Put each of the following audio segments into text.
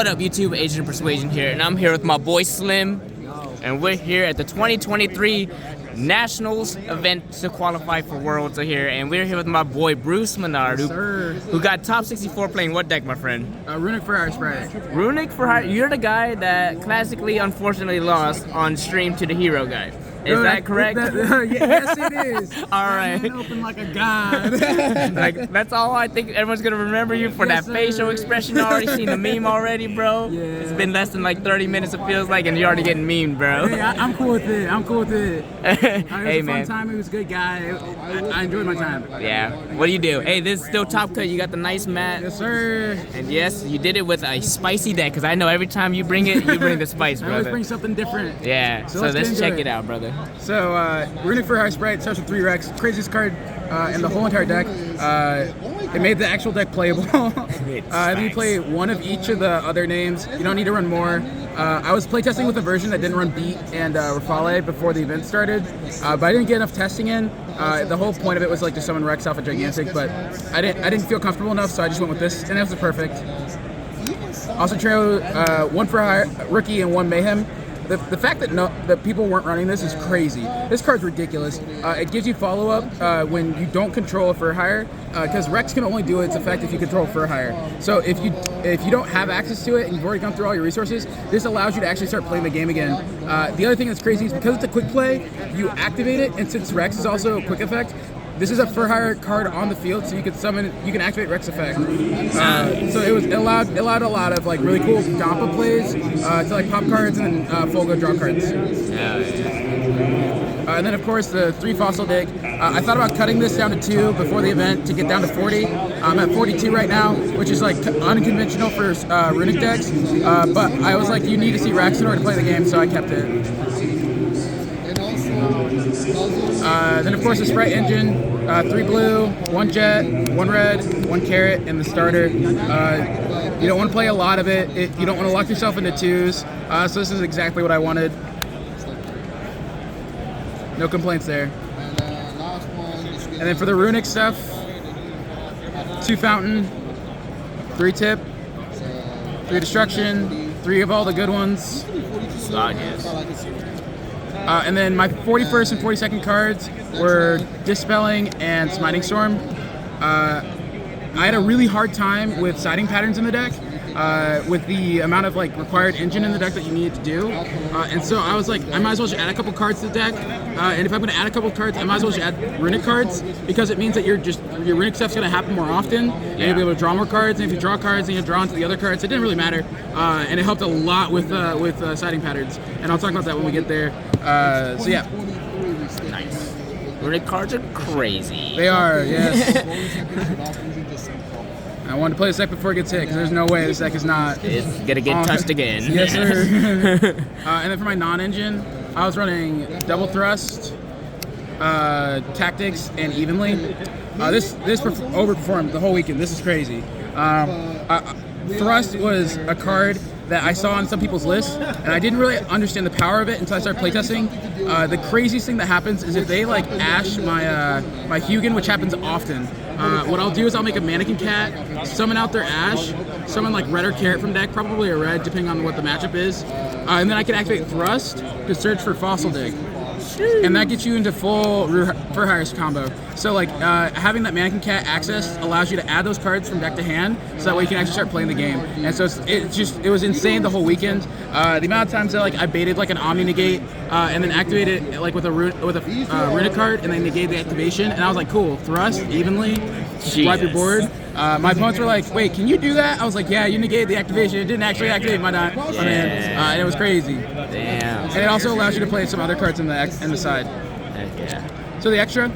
What up, YouTube? Agent of Persuasion here, and I'm here with my boy Slim, and we're here at the 2023 Nationals event to qualify for Worlds are here, and we're here with my boy Bruce Menard, who got top 64 playing what deck, my friend? Runick for hire Spright. Runick for hire. You're the guy that classically, unfortunately, lost on stream to the hero guy. Is that correct? Yes, it is. All right. Man open like a god. Like, that's all I think everyone's gonna remember you for. Yes, that facial expression. You already seen the meme already, bro. Yeah. It's been less than like 30 minutes, it feels like, and you're already getting memed, bro. Hey, I'm cool with it. I'm cool with it. It was hey, a fun time. He was a good guy. I enjoyed my time. Yeah. What do you do? Hey, this is still Top Cut. You got the nice mat. Yes, sir. And yes, you did it with a spicy deck, because I know every time you bring it, you bring the spice, brother. I always bring something different. Yeah. So let's check it out, brother. So, Runick for hire Spright starts with 3 Rex. Craziest card in the whole entire deck. It made the actual deck playable. I think you play one of each of the other names. You don't need to run more. I was playtesting with a version that didn't run Beat and Rafale before the event started, but I didn't get enough testing in. The whole point of it was like to summon Rex off a Gigantic, but I didn't feel comfortable enough, so I just went with this, and it was perfect. Also, Trail 1 for hire Rookie and 1 Mayhem. The fact that people weren't running this is crazy. This card's ridiculous. It gives you follow-up when you don't control a Fur Hire, because Rex can only do its effect if you control Fur Hire. So if you don't have access to it and you've already gone through all your resources, this allows you to actually start playing the game again. The other thing that's crazy is because it's a quick play, you activate it, and since Rex is also a quick effect, this is a Fur Hire card on the field, so you can activate Rex effect. So it allowed a lot of like really cool Dampa plays to like pop cards and then Folgo draw cards. And then of course the 3 Fossil Dig. I thought about cutting this down to 2 before the event to get down to 40. I'm at 42 right now, which is like unconventional for Runick decks. But I was like, you need to see Rex in order to play the game, so I kept it. Then of course the Spright engine, 3 blue, 1 jet, 1 red, 1 carrot, and the starter. You don't want to play a lot of it. You don't want to lock yourself into 2s. So this is exactly what I wanted. No complaints there. And then for the Runick stuff, 2 fountain, 3 tip, 3 destruction, 3 of all the good ones. And then my 41st and 42nd cards were Dispelling and Smiting Storm. I had a really hard time with siding patterns in the deck, with the amount of like required engine in the deck that you needed to do. And so I was like, I might as well just add a couple cards to the deck. And if I'm going to add a couple cards, I might as well just add Runick cards, because it means that your Runick stuff's going to happen more often, and you'll be able to draw more cards. And if you draw cards, then you draw into the other cards. It didn't really matter, and it helped a lot with siding patterns. And I'll talk about that when we get there. So yeah. Nice. Runick cards are crazy. They are, yes. I wanted to play this deck before it gets hit, because there's no way this deck is not. It's gonna get touched again. Yes, sir. And then for my non-engine, I was running Double Thrust, Tactics, and Evenly. This overperformed the whole weekend. This is crazy. Thrust was a card that I saw on some people's lists, and I didn't really understand the power of it until I started playtesting. The craziest thing that happens is if they like Ashe my Hugin, which happens often, what I'll do is I'll make a Mannequin Cat, summon out their Ashe, summon like red or carrot from deck, probably a red depending on what the matchup is, and then I can activate Thrust to search for Fossil Dig. And that gets you into full Fur Hires combo. So like having that Mannequin Cat access allows you to add those cards from deck to hand, so that way you can actually start playing the game. And so it was insane the whole weekend. The amount of times that like I baited like an Omni Negate and then activated it like with a Runick card and then negate the activation, and I was like, cool, Thrust, Evenly, wipe your board. My opponents were like, wait, can you do that? I was like, yeah, you negated the activation. It didn't actually activate my and it was crazy. Damn. And it also allows you to play some other cards in the side. Yeah. So the extra,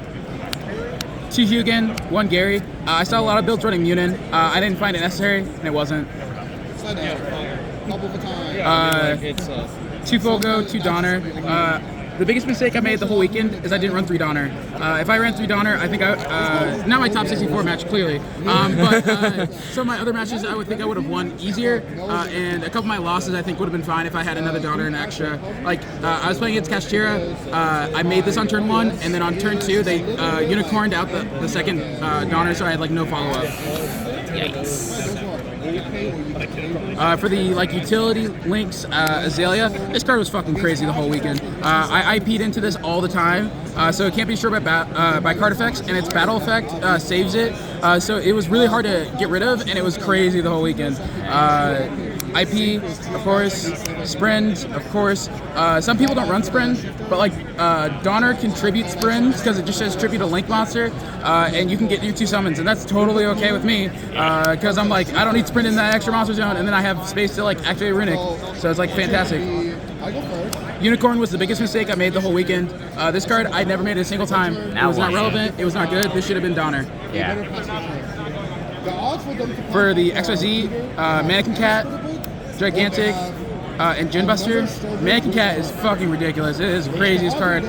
2 Hugin, 1 Gary. I saw a lot of builds running Munin. I didn't find it necessary, and it wasn't. 2 Folgo, 2 Donner. The biggest mistake I made the whole weekend is I didn't run 3 Donner. If I ran 3 Donner, I think not my top 64 match, clearly, but some of my other matches I would think I would have won easier, and a couple of my losses I think would have been fine if I had another Donner and extra. Like, I was playing against Kashtira, I made this on turn 1, and then on turn 2, they unicorned out the second Donner, so I had like no follow-up. Yikes. For the utility links, Azalea, this card was fucking crazy the whole weekend. I IP'd into this all the time, so it can't be destroyed by card effects, and its battle effect saves it. So it was really hard to get rid of, and it was crazy the whole weekend. IP, of course, Sprint, of course. Some people don't run Sprint, but Donner contributes Sprint because it just says tribute a Link monster, and you can get your 2 summons, and that's totally okay with me because I'm like, I don't need Sprint in that extra monster zone, and then I have space to activate Runick, so it's fantastic. Unicorn was the biggest mistake I made the whole weekend. This card I never made it a single time. It was not relevant. It was not good. This should have been Donner. Yeah. For the XYZ, Mannequin Cat, Gigantic, and Gin Buster. Mannequin Cat is fucking ridiculous. It is the craziest card.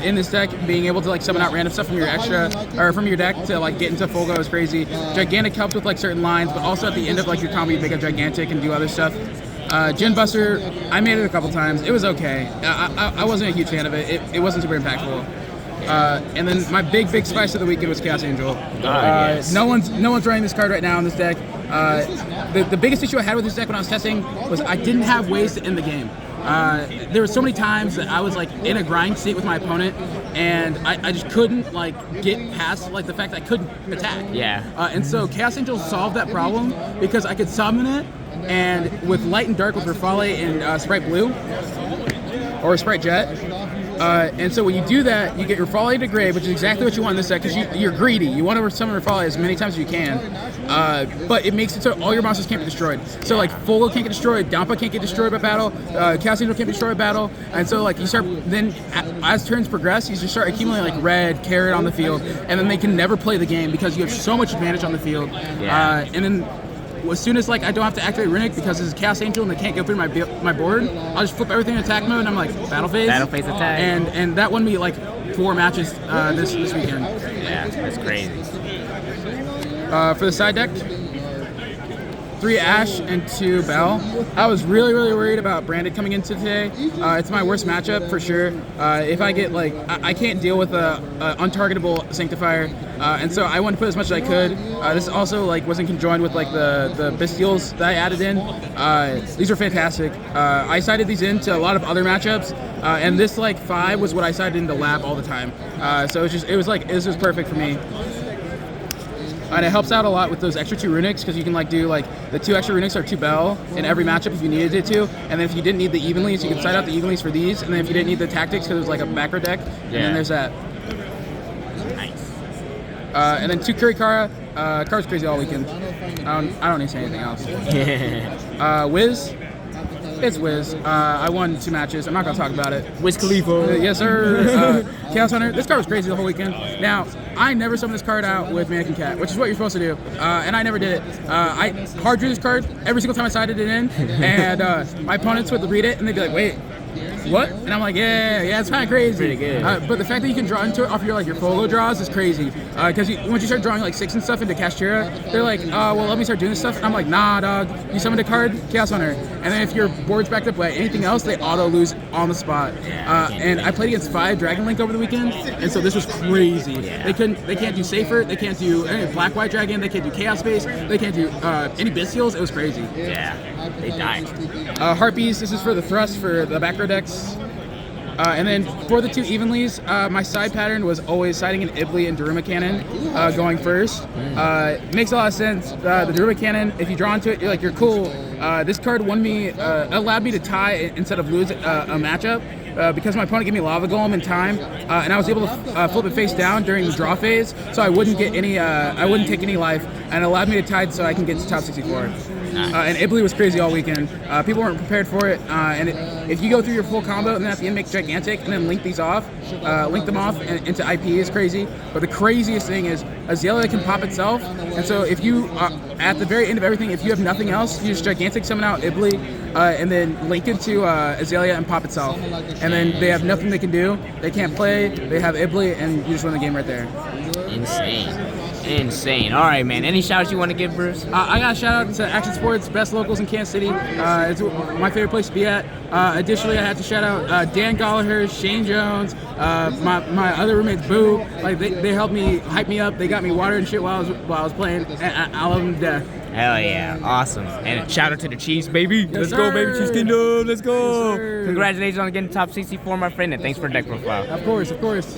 In this deck, being able to summon out random stuff from your from your deck to get into full go is crazy. Gigantic helps with certain lines, but also at the end of your combo you pick up Gigantic and do other stuff. Gin Buster, I made it a couple times. It was okay. I wasn't a huge fan of it. It wasn't super impactful. And then my big spice of the weekend was Chaos Angel. Yes. No one's running this card right now in this deck. The biggest issue I had with this deck when I was testing was I didn't have ways to end the game. There were so many times that I was in a grind state with my opponent, and I just couldn't get past the fact that I couldn't attack. Yeah. And so Chaos Angel solved that problem because I could summon it, and with Light and Dark with Rafale and Spright Blue or Spright Jet. And so when you do that, you get your Rafale to Grave, which is exactly what you want in this deck because you're greedy. You want to summon Rafale as many times as you can, but it makes it so all your monsters can't be destroyed. So Fogo can't get destroyed, Dampa can't get destroyed by battle, Chaos Angel can't be destroyed by battle, and so you start then as turns progress, you just start accumulating red carrot on the field, and then they can never play the game because you have so much advantage on the field. Yeah. And then as soon as I don't have to activate Runick because this is Chaos Angel and they can't go through my board, I'll just flip everything in attack mode and I'm battle phase. Battle phase attack. And that won me 4 matches this weekend. Yeah, that's crazy. For the side deck, 3 Ashe and 2 Bell. I was really worried about Branded coming into today. It's my worst matchup for sure. If I get I can't deal with a untargetable Sanctifier, and so I wanted to put as much as I could. This also wasn't conjoined with the Bestials that I added in. These are fantastic. I sided these into a lot of other matchups, and this 5 was what I sided into Lab all the time. So it was perfect for me. And it helps out a lot with those extra 2 Runicks because you can do the 2 extra Runicks are 2 Bell in every matchup if you needed it to, and then if you didn't need the Evenlies, you can side out the Evenlies for these, and then if you didn't need the Tactics because it was a backer deck, and then there's that. Nice. And then 2 Kurikara. Card's crazy all weekend. I don't need to say anything else. Whiz. It's Whiz. I won 2 matches. I'm not going to talk about it. Wiz Khalifa. Yes, sir. Chaos Hunter. This card was crazy the whole weekend. Now, I never summoned this card out with Mannequin Cat, which is what you're supposed to do. And I never did it. I hard drew this card every single time I sided it in. And my opponents would read it and they'd be like, wait, what? And I'm like, yeah, it's kind of crazy. Pretty good. But the fact that you can draw into it off your Fogo draws is crazy. Because once you start drawing 6 and stuff into Kashtira, they're like, well, let me start doing this stuff. And I'm like, nah, dog. You summoned a card, Chaos Hunter. And then if your board's backed up by anything else, they auto lose on the spot. And I played against 5 Dragon Link over the weekend, and so this was crazy. Yeah. They can't do Safer, they can't do any Black White Dragon, they can't do Chaos Space, they can't do any Bestials. It was crazy. Yeah, they died. Harpies, this is for the thrust for the back row decks. And then for the 2 Evenlies, my side pattern was always siding in Ibli and Daruma Cannon going first. Makes a lot of sense. The Daruma Cannon, if you draw into it, you're cool. This card allowed me to tie instead of lose a matchup. Because my opponent gave me Lava Golem in time, and I was able to flip it face down during the draw phase, so I wouldn't get any, I wouldn't take any life, and it allowed me to tide so I can get to top 64. And Ibli was crazy all weekend. People weren't prepared for it, and if you go through your full combo and then at the end make Gigantic and then link them off into IP is crazy. But the craziest thing is Azalea can pop itself, and so if you at the very end of everything, if you have nothing else, you just Gigantic summon out Ibli, and then link it to Azalea and pop itself. And then they have nothing they can do. They can't play. They have Ibli, and you just win the game right there. Insane. All right, man. Any shout outs you want to give, Bruce? I got a shout out to Action Sports, best locals in Kansas City. It's my favorite place to be at. Additionally, I have to shout out Dan Gallagher, Shane Jones, my other roommates, Boo. They helped me hype me up. They got me water and shit while I was playing. And I love them to death. Hell yeah, awesome. And shout out to the Chiefs, baby. Let's go, baby. sir. Chiefs Kingdom. Let's go. Yes, sir. Congratulations on getting top 64, my friend, and thanks for deck profile. Of course, of course.